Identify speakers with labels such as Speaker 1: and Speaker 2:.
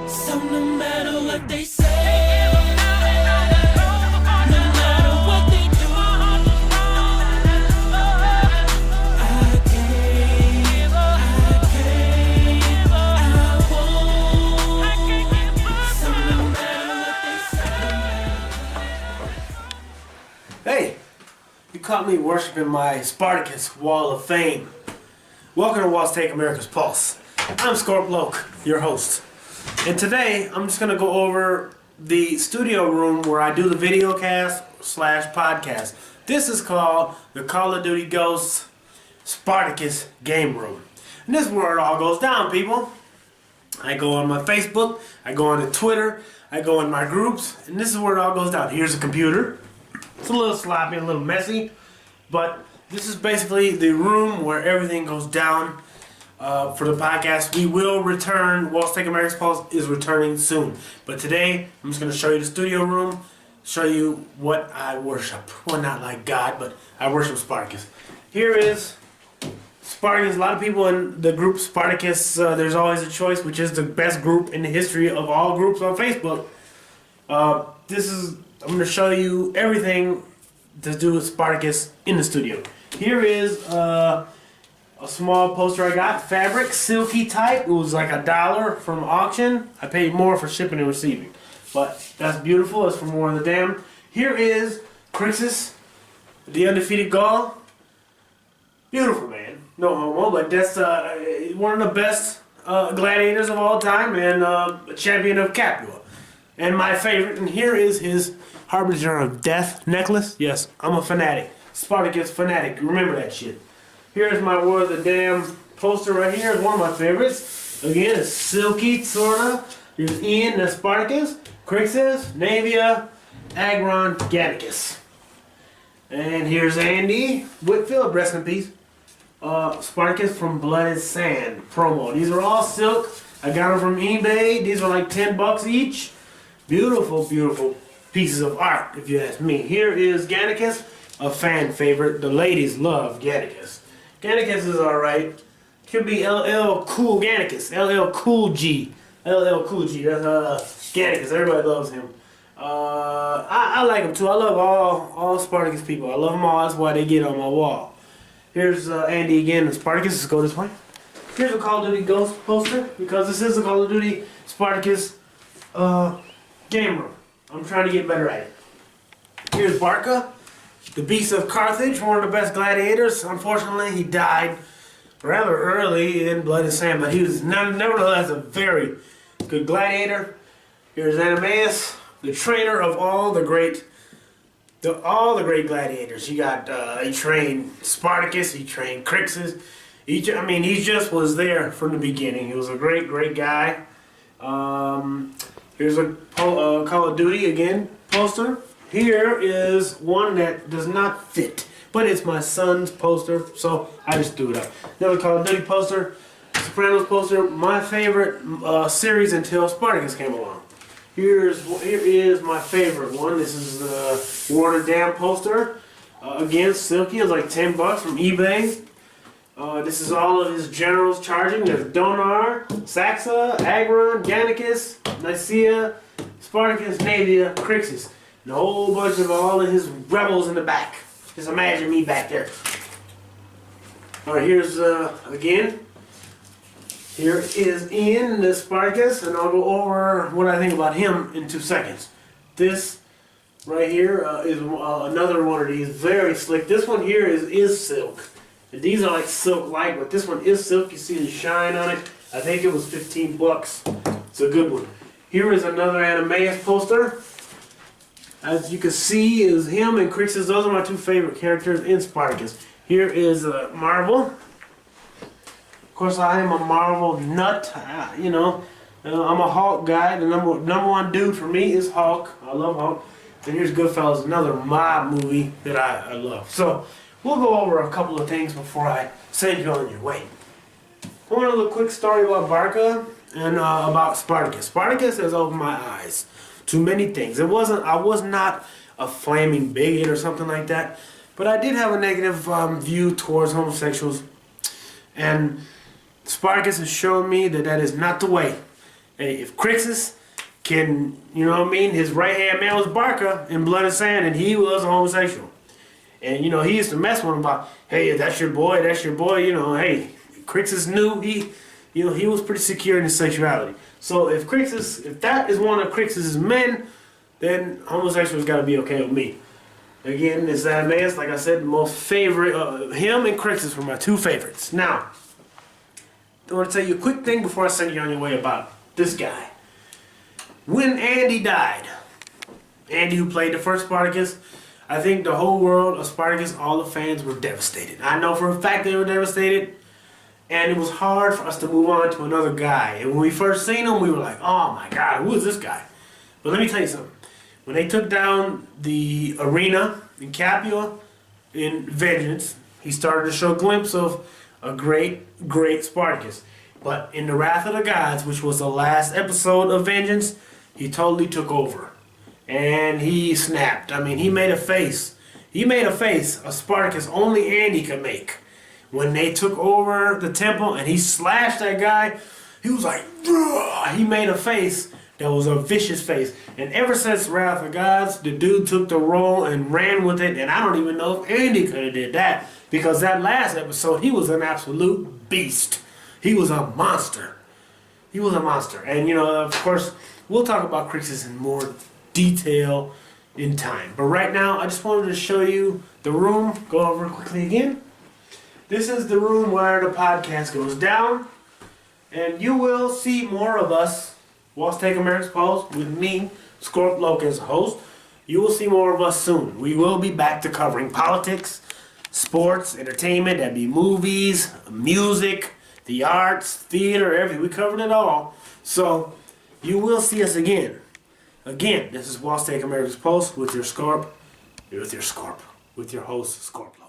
Speaker 1: So no matter what they say, no matter what they do, I can't, I won't. So no matter what they say.
Speaker 2: Hey, you caught me worshiping my Spartacus Wall of Fame. Welcome to WTAP America's Pulse. I'm Scorp your host. And today, I'm just going to go over the studio room where I do the video cast / podcast. This is called the Call of Duty Ghosts Spartacus Game Room. And this is where it all goes down, people. I go on my Facebook, I go on to Twitter, I go in my groups, and this is where it all goes down. Here's a computer. It's a little sloppy, a little messy, but this is basically the room where everything goes down. For the podcast, we will return. WTAP America's Pulse is returning soon. But today, I'm just going to show you the studio room, show you what I worship. Well, not like God, but I worship Spartacus. Here is Spartacus. A lot of people in the group Spartacus, there's always a choice, which is the best group in the history of all groups on Facebook. I'm going to show you everything to do with Spartacus in the studio. Here is a small poster I got, fabric, silky type. It was like $1 from auction. I paid more for shipping and receiving, but that's beautiful. It's from War of the Damned. Here is Crixus, the undefeated Gaul. Beautiful, man. No homo, but that's one of the best gladiators of all time and a champion of Capua. And my favorite, and here is his Harbinger of Death necklace. Yes, I'm a fanatic. Spartacus fanatic. Remember that shit. Here's my War of the Damned poster right here. It's one of my favorites. Again, it's silky, sorta. Here's Ian, the Spartacus, Crixus, Navia, Agron, Gannicus. And here's Andy Whitfield, rest in peace. Spartacus from Blood is Sand promo. These are all silk. I got them from eBay. These are like $10 each. Beautiful, beautiful pieces of art, if you ask me. Here is Gannicus, a fan favorite. The ladies love Gannicus. Gannicus is alright. Could be LL Cool Gannicus. LL Cool G. LL Cool G. That's Gannicus. Everybody loves him. I like him too. I love all Spartacus people. I love them all. That's why they get on my wall. Here's Andy again. Spartacus. Let's go this way. Here's a Call of Duty Ghost poster, because this is a Call of Duty Spartacus game room. I'm trying to get better at it. Here's Barca, the Beast of Carthage, one of the best gladiators. Unfortunately, he died rather early in Blood and Sand, but he was nevertheless a very good gladiator. Here's Animaeus, the trainer of all the great gladiators. He trained Spartacus, he trained Crixus. He just was there from the beginning. He was a great, great guy. Here's a Call of Duty again poster. Here is one that does not fit, but it's my son's poster, so I just threw it up. Another Call of Duty poster, Sopranos poster, my favorite series until Spartacus came along. Here is my favorite one. This is the War of the Damned poster. Again, silky. It's like $10 from eBay. This is all of his generals charging. There's Donar, Saxa, Agron, Gannicus, Nicaea, Spartacus, Navia, Crixus. And a whole bunch of all of his rebels in the back. Just imagine me back there. Alright, here's again. Here is Ian, the Spartacus, and I'll go over what I think about him in 2 seconds. This right here is another one of these, very slick. This one here is silk. And these are like silk-like, but this one is silk. You see the shine on it. I think it was $15. It's a good one. Here is another Animaeus poster. As you can see, is him and Crixus. Those are my two favorite characters in Spartacus. Here is Marvel. Of course, I am a Marvel nut. I'm a Hulk guy. The number one dude for me is Hulk. I love Hulk. And here's Goodfellas, another mob movie that I love. So we'll go over a couple of things before I send you on your way. I want a little quick story about Barca and about Spartacus. Spartacus has opened my eyes to many things. I was not a flaming bigot or something like that, but I did have a negative view towards homosexuals, and Spartacus has shown me that that is not the way. Hey, if Crixus can, you know what I mean, his right hand man was Barca in Blood and Sand, and he was a homosexual. And you know, he used to mess with him about, hey, that's your boy, you know, hey, Crixus knew he was pretty secure in his sexuality. So if that is one of Crixus's men, then homosexuals got to be okay with me. Again, it's Adameus, like I said, the most favorite, him and Crixus were my two favorites. Now, I want to tell you a quick thing before I send you on your way about this guy. When Andy died, Andy who played the first Spartacus, I think the whole world of Spartacus, all the fans were devastated. I know for a fact they were devastated, and it was hard for us to move on to another guy. And when we first seen him, we were like, oh my God, who is this guy? But let me tell you something. When they took down the arena in Capua in Vengeance, he started to show a glimpse of a great, great Spartacus. But in the Wrath of the Gods, which was the last episode of Vengeance, he totally took over. And he snapped. I mean, he made a face. He made a face of Spartacus only Andy could make. When they took over the temple and he slashed that guy, he was like, "Ugh!" He made a face that was a vicious face. And ever since Wrath of Gods, the dude took the role and ran with it. And I don't even know if Andy could have did that. Because that last episode, he was an absolute beast. He was a monster. He was a monster. And, you know, of course, we'll talk about Crixus in more detail in time. But right now, I just wanted to show you the room. Go over quickly again. This is the room where the podcast goes down. And you will see more of us. Waltz Take America's Pulse with me, Scorp Loke, as a host. You will see more of us soon. We will be back to covering politics, sports, entertainment. That'd be movies, music, the arts, theater, everything. We covered it all. So you will see us again. Again, this is Waltz Take America's Pulse with your host, Scorp Loke.